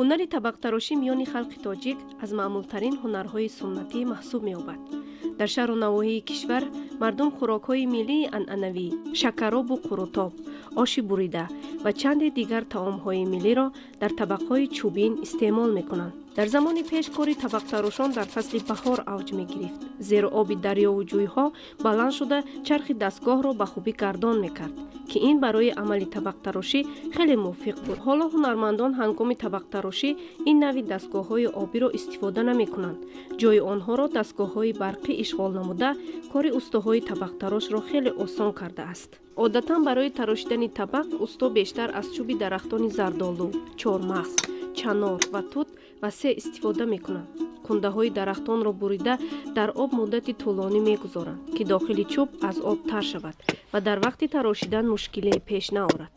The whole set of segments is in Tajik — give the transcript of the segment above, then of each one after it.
ҳунари табақтарошӣ миёни халқи тоҷик аз маъмултарин ҳунарҳои суннатӣ маҳсуб меёбад. дар шаҳру навоҳии кишвар мардум хӯрокҳои миллии анъанавӣ, шакаробу қурутоб, оши бурида ва чанде дигар таомҳои миллиро дар табақҳои чӯбин истеъмол мекунанд. дар замони пеш кори табақтарошон дар фасли баҳор авҷ мегирифт, зеро оби дарёву ҷӯйҳо баланд шуда чархи дастгоҳро ба хубӣ гардон мекард, ки ин барои амали табақтарошӣ хеле мувофиқ буд. ҳоло ҳунармандон ҳангоми табақтарошӣ ин нави дастгоҳҳои обиро истифода намекунанд. ҷойи онҳоро дастгоҳҳои барқӣ ишғол намуда, кори устоҳои табақтарошро хеле осон кардааст. одатан барои тарошидани табақ усто бештар аз чӯби дарахтони зардолу, чормағз, чанор ва тут ва се истифода мекунанд. кундаҳои дарахтонро бурида дар об муддати тӯлонӣ мегузоранд, ки дохили чӯб аз об тар шавад ва дар вақти тарошидан мушкилие пеш наорад.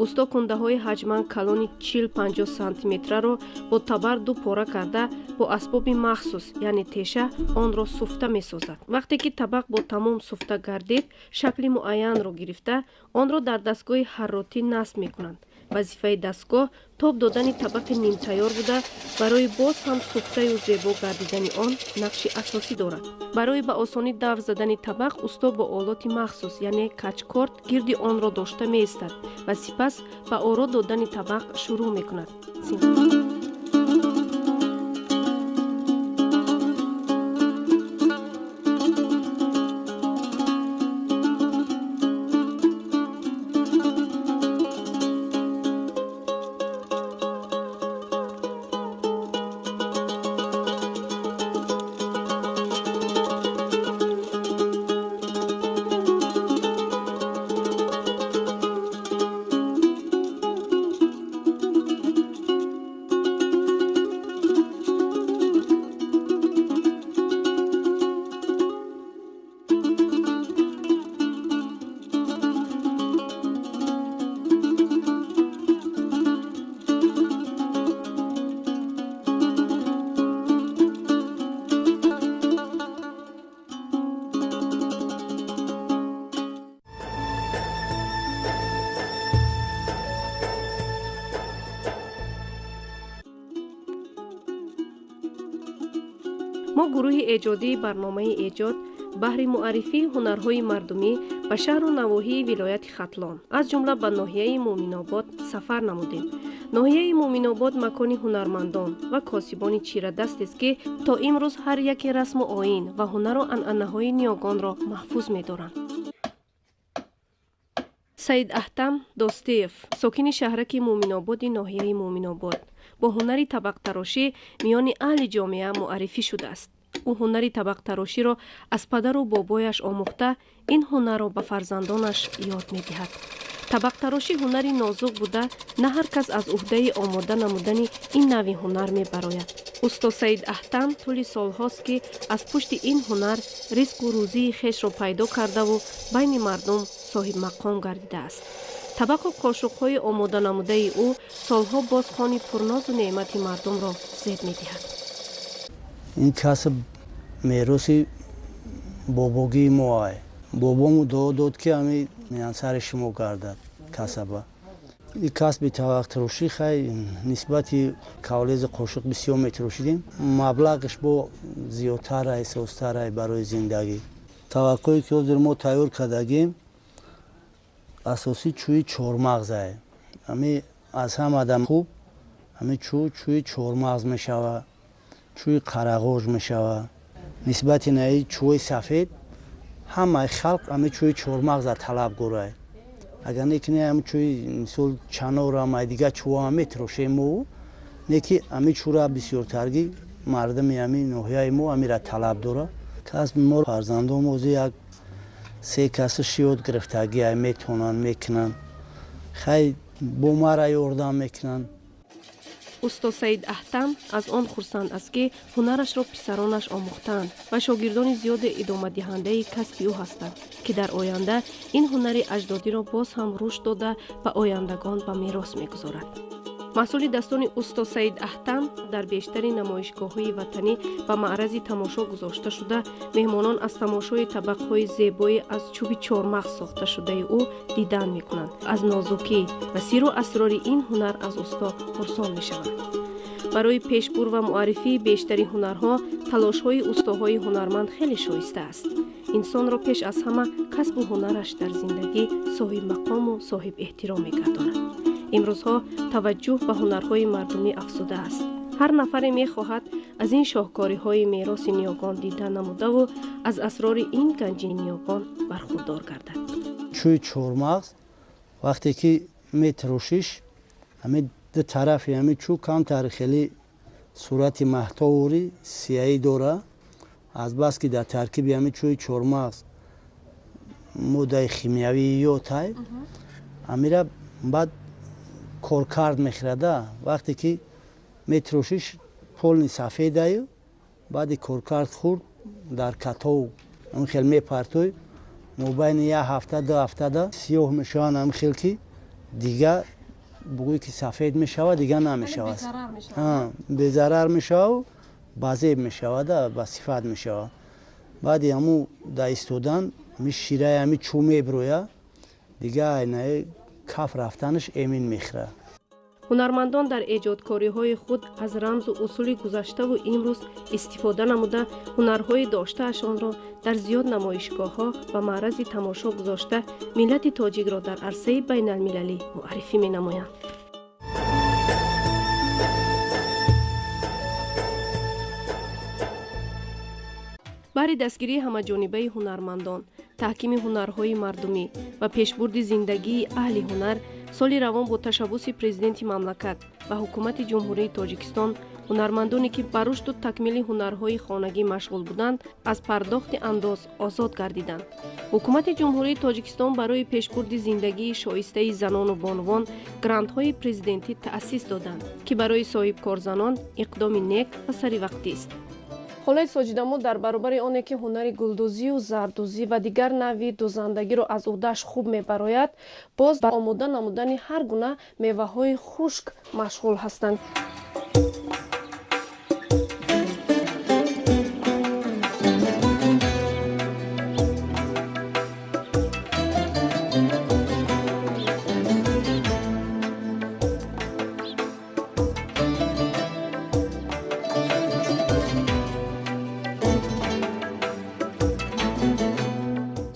усто кундаҳои ҳаҷман калони 40-50 сантиметраро бо табар ду пора карда бо асбоби махсус яъне теша онро суфта месозад. вақте ки табақ бо тамом суфта гардид, шакли муайянро гирифта, онро дар дастгоҳи ҳарротӣ насб мекунанд. вазифаи дастгоҳ тоб додани табақи нимтайёр буда, барои боз ҳам суфтаю зебо гардидани он нақши асосӣ дорад. барои ба осонӣ давр задани табақ усто бо олоти махсус яъне качкорт гирди онро дошта меистад ва сипас ба оро додани табақ шурӯъ мекунад. мо гурӯҳи эҷодии барномаи эҷод баҳри муаррифии ҳунарҳои мардумӣ ба шаҳру навоҳии вилояти хатлон аз ҷумла ба ноҳияи муъминобод сафар намудем. ноҳияи муъминобод макони ҳунармандон ва косибони чирадастест, ки то имрӯз ҳар яке расму оин ва ҳунару анъанаҳои ниёгонро маҳфуз медоранд. саид аҳтам достеев, сокини шаҳраки муъминободи ноҳияи муъминобод, бо ҳунари табақтарошӣ миёни аҳли ҷомеа муаррифӣ шудааст. ӯ ҳунари табақтароширо аз падару бобояш омӯхта, ин ҳунарро ба фарзандонаш ёд медиҳад. табақтарошӣ ҳунари нозук буда, на ҳар кас аз уҳдаи омода намудани ин нави ҳунар мебарояд. усто саид аҳтам тӯли солҳост, ки аз пушти ин ҳунар ризқу рӯзии хешро пайдо кардаву байни мардум соҳибмақом гардидааст. табақу қошуқҳои омода намудаи ӯ солҳо боз хони пурнозу неъмати мардумро зеб медиҳад. ин касб мероси бобогии моае. бобому дуо дод, ки ҳамин миансари шумо гардад касаба. ин касби табақтарошӣ хай нисбати кавлези қошуқ бисёр метарошидем. маблағаш бо зиёдтара эҳсостара барои зиндагӣ. таваққое ки ҳозир мо тайёр кардагем асоси чӯи чормағзае. ҳамин аз ҳамадам хуб ҳамин чӯи чормағз мешавад, чӯи қарағош мешавад. нисбати наи чӯи сафед ҳамаи халқ ҳамин чӯи чормағза талаб гӯрад. агар не ки не ҳамин чӯи мисол чанор ҳамаи дигар чӯҳам метарошем мо, не ки ҳамин чӯра бисёртарги мардами ҳамин ноҳияи мо ҳаминра талаб дорад. касби мо фарзандон ҳозир як 3 каси шиёд гирифтагӣ метонанд мекунанд. хай бо мара ёрдам мекунанд. усто саид аҳтам аз он хурсанд аст, ки ҳунарашро писаронаш омӯхтаанд ва шогирдони зиёде идомадиҳандаи касби ӯ ҳастанд, ки дар оянда ин ҳунари аҷдодиро боз ҳам рушд дода ба ояндагон ба мерос мегузорад. маҳсули дастони усто саид аҳтам дар бештари намоишгоҳҳои ватанӣ ба маърази тамошо гузошта шуда, меҳмонон аз тамошои табақҳои зебои аз чӯби чормағз сохта шудаи ӯ дидан мекунанд. аз нозукӣ ва сиру асрори ин ҳунар аз усто пурсон мешаванд. барои пешбур ва муаррифии бештари ҳунарҳо талошҳои устоҳои ҳунарманд хеле шоиста аст. инсонро пеш аз ҳама касбу ҳунараш дар зиндагӣ соҳибмақому соҳибэҳтиром мегардонад. имрӯзҳо таваҷҷӯҳ ба ҳунарҳои мардумӣ афзуда аст. ҳар нафаре мехоҳад аз ин шоҳкориҳои мероси ниёгон дида намудаву аз асрори ин ганҷи ниёгон бархурдор гардад. чӯи чормағз вақте ки метирошиш ҳамин ду тарафи ҳамин чӯ камтар хеле сурати маҳтовори сияӣ дора. азбаски дар таркиби ҳамин чӯи чормағз моддаи химиявиётай амира баъд коркард мехӯрада. вақте ки метирошиш полни сафедаю баъди коркард хӯрд дар катов ҳамин хел мепартӯй мобайни як ҳафта ду ҳафтада сиёҳ мешаванд ҳамин хел ки дига бугӯй ки сафед мешавад дига намешавад, безарар мешавад, ба зеб мешавада, ба сифат мешавад. баъди ҳамун да истодан ҳамин шираи ҳамин чӯ мебироя дига айнаи каф рафтанаш эмин мехӯрад. ҳунармандон дар эҷодкориҳои худ аз рамзу усули гузаштаву имрӯз истифода намуда ҳунарҳои доштаашонро дар зиёд намоишгоҳҳо ва маърази тамошо гузошта миллати тоҷикро дар арсаи байналмилалӣ муаррифӣ менамоянд. баҳри дастгирии ҳамаҷонибаи ҳунармандон, таҳкими ҳунарҳои мардумӣ ва пешбурди зиндагии аҳли ҳунар соли равон бо ташаббуси президенти мамлакат ва ҳукумати ҷумҳурии Тоҷикистон ҳунармандоне ки ба рушду такмили ҳунарҳои хонагӣ машғул буданд аз пардохти андоз озод гардиданд. ҳукумати ҷумҳурии Тоҷикистон барои пешбурди зиндагии шоистаи занону бонувон грантҳои президентӣ таъсис доданд ки барои соҳибкорзанон иқдоми нек ва саривақтист. ҳолаи соҷидамо дар баробари оне ки ҳунари гулдӯзию зардӯзӣ ва дигар навъи дӯзандагиро аз ӯҳдааш хуб мебарояд, боз ба омода намудани ҳар гуна меваҳои хушк машғул ҳастанд.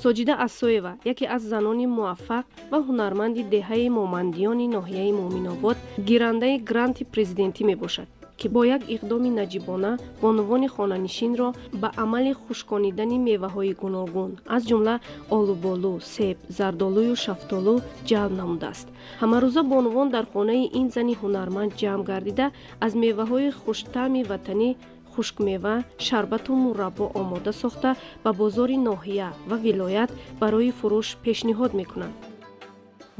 соҷида асоева яке аз занони муваффақ ва ҳунарманди деҳаи момандиёни ноҳияи муъминобод гирандаи гранти президентӣ мебошад ки бо як иқдоми наҷибона бонувони хонанишинро ба амали хушконидани меваҳои гуногун аз ҷумла олуболу, себ, зардолую шафтолу ҷалб намудааст. ҳамарӯза бонувон дар хонаи ин зани ҳунарманд ҷамъ гардида аз меваҳои хуштаъми ватанӣ хушкмева, шарбату мураббо омода сохта ба бозори ноҳия ва вилоят барои фурӯш пешниҳод мекунанд.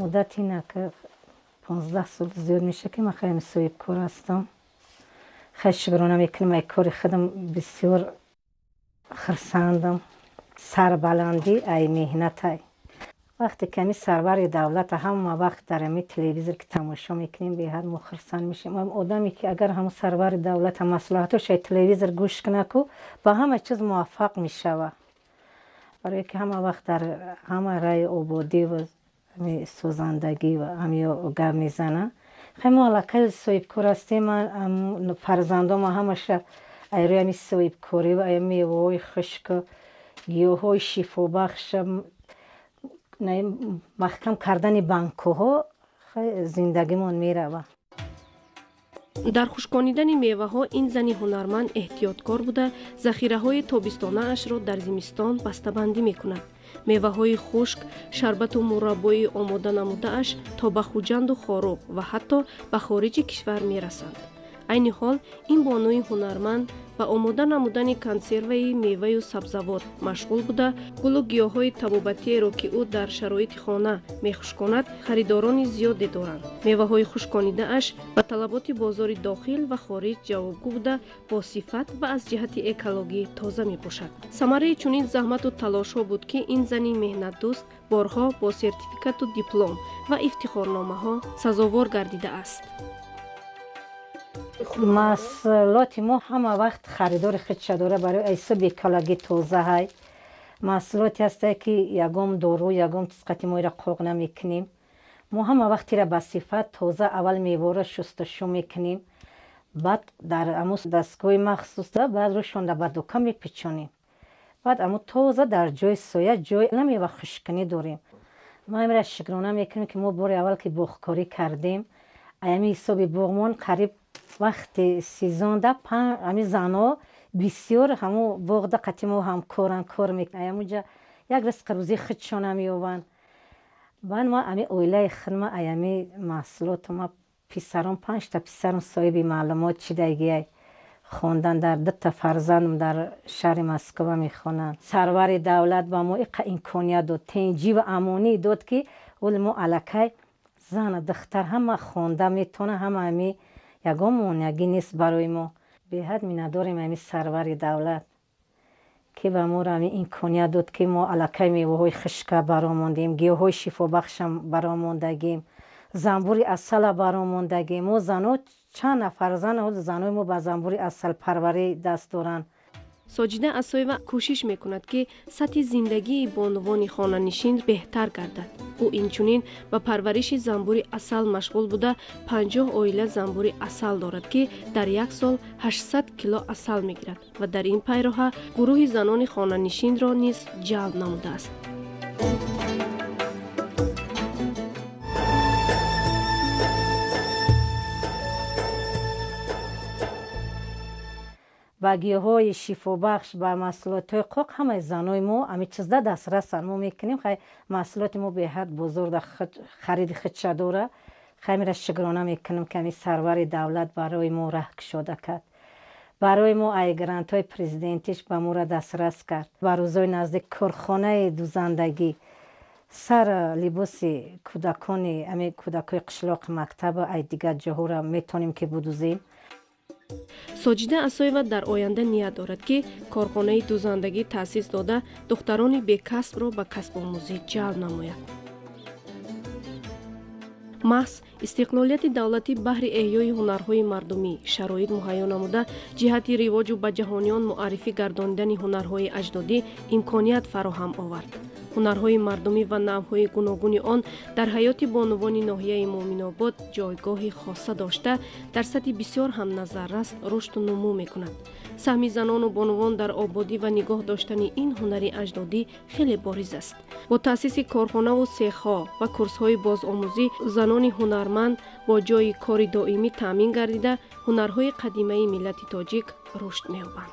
муддати нака 15 сол зиёд меша ки ман хеле соҳибкор ҳастам. хеле шукрона мекунам ай кори худам бисёр хурсандам. сарбаландӣ ай меҳнатай. вақте ки ҳамин сарвари давлата ҳама вақт дар ҳамин телевизор ки тамошо мекунем беҳад мо хурсанд мешем. одаме ки агар ҳамун сарвари давлата маслиҳатош ай телевизор гӯш кунаку ба ҳама чиз муваффақ мешава. барое ки ҳама вақт дар ҳама раи ободӣ ва созандагӣ ва ҳамё гап мезана. хеле мо аллакай соҳибкор ҳастем. фарзандома ҳамаша ай рӯи ҳамин соҳибкорӣ ва ай меваҳои хушка гиёҳҳои шифобахша маҳкам кардани банкҳо зиндагимон мерава. дар хушконидани меваҳо ин зани ҳунарманд эҳтиёткор буда захираҳои тобистонаашро дар зимистон бастабандӣ мекунад. меваҳои хушк, шарбату мураббои омода намудааш то ба хуҷанду хоруқ ва ҳатто ба хориҷи кишвар мерасанд. айни ҳол ин бонуи ҳунарманд ба омода намудани консерваи меваю сабзавот машғул буда гулу гиёҳҳои табобатиеро ки ӯ дар шароити хона мехушконад харидорони зиёде доранд. меваҳои хушконидааш ба талаботи бозори дохил ва хориҷ ҷавобгӯ буда бо сифат ва аз ҷиҳати экологӣ тоза мебошад. самараи чунин заҳмату талошҳо буд ки ин зани меҳнатдӯст борҳо бо сертификату диплом ва ифтихорномаҳо сазовор гардидааст. маҳсулоти мо ҳама вақт харидори худша дора. барои ҳисоби экологӣ тоза ҳай маҳсулоте ҳастае ки ягон дору ягон қисқати моира қоқ намекунем. мо ҳама вақт ира ба сифат тоза аввал меваро шусташӯ мекунем, بعد در امو دستگاه مخصوص داره بعد روشون به دوکا میپیچونیم. بعد امو تازه در جای سایه جای نمی و خشکنی داریم. ما امیر شکرانه میکنیم که ما بار اول که بغکاری کردیم امی حسابی بغمون قریب وقت سیزان ده امی زنا بسیار همو بغد قطیمو هم کار میکنیم. اموجا یک رزق روزی خودشان میوبن. بعد ما امی اویله خرم امی محصولات ما پسران 5 تا پسران صاحب معلومات چی دیگه خوندن در 2 تا فرزندم در شهر مسکو میخونن. سرور دولت با ما امکانیت داد تنجی و امانی داد که اول ما الکی زن دختر همه خونده میتونه همه امی یگی نیست برای ما. به حد می نداریم امی سرور دولت که به ما امی امکانیت داد که ما الکی میوه های خشکه براموندیم، گیاه های شفا بخشم براموندگیم، زنبوری اصل براموندگیم. و زنو چند نفر زنای ما با زنبوری اصل پروری دست دارن. ساجیده اسایوا کوشش میکند که سطح زندگی بانوان خانه‌نشین بهتر گردد. او اینچنین با پرورش زنبوری اصل مشغول بوده 50 عائله زنبوری اصل دارد که در یک سال 800 کیلو اصل میگیرد و در این پیراه گروه زنان خانه‌نشین را نیز جلب نموده است. با گیاهای شفا بخش با محصولات قوق همه زنای ما امی چیز دسترس ما میکنیم. خیلی محصولات ما به حد بزرگ خرید خودش داره. خیلی میره شکرانه میکنیم که امی سرور دولت برای ما راه گشوده کرد. برای ما ای گرانت های پرزیدنتیش به ما را دسترس کرد. و روزای نزدیک کارخانه دوزندگی سر لباس کودکان امی کودکای قشلاق مکتب ای دیگر جاها را میتونیم که بدوزیم. ساجیده اسایوا در آینده نیت دارد که کارخانه دوزندگی تأسیس داده دختران بی‌کسب را به کسب آموزی جلب نماید. محض استقلالیت دولتی بهر احیای هنرهای مردمی شرایط مهیا نموده جهتی رواج و به جهانیان معرفی گرداندن هنرهای اجدادی امکانیت فراهم آورد. هنرهای مردمی و نوعهای گوناگون آن در حیات بانوان ناحیه مومن‌آباد جایگاه خاصه داشته در سطح بسیار هم نظررس رشد و نمو می‌کند. سهم زنان و بانوان در آبادی و نگاه داشتن این هنری اجدادی خیلی بارز است. با تأسیس کارخانه و سیخ‌ها و کورس‌های بازآموزی زنان هنرمند با جای کار دائمی تامین گردیده هنرهای قدیمی ملت تاجیک رشد می‌یابند.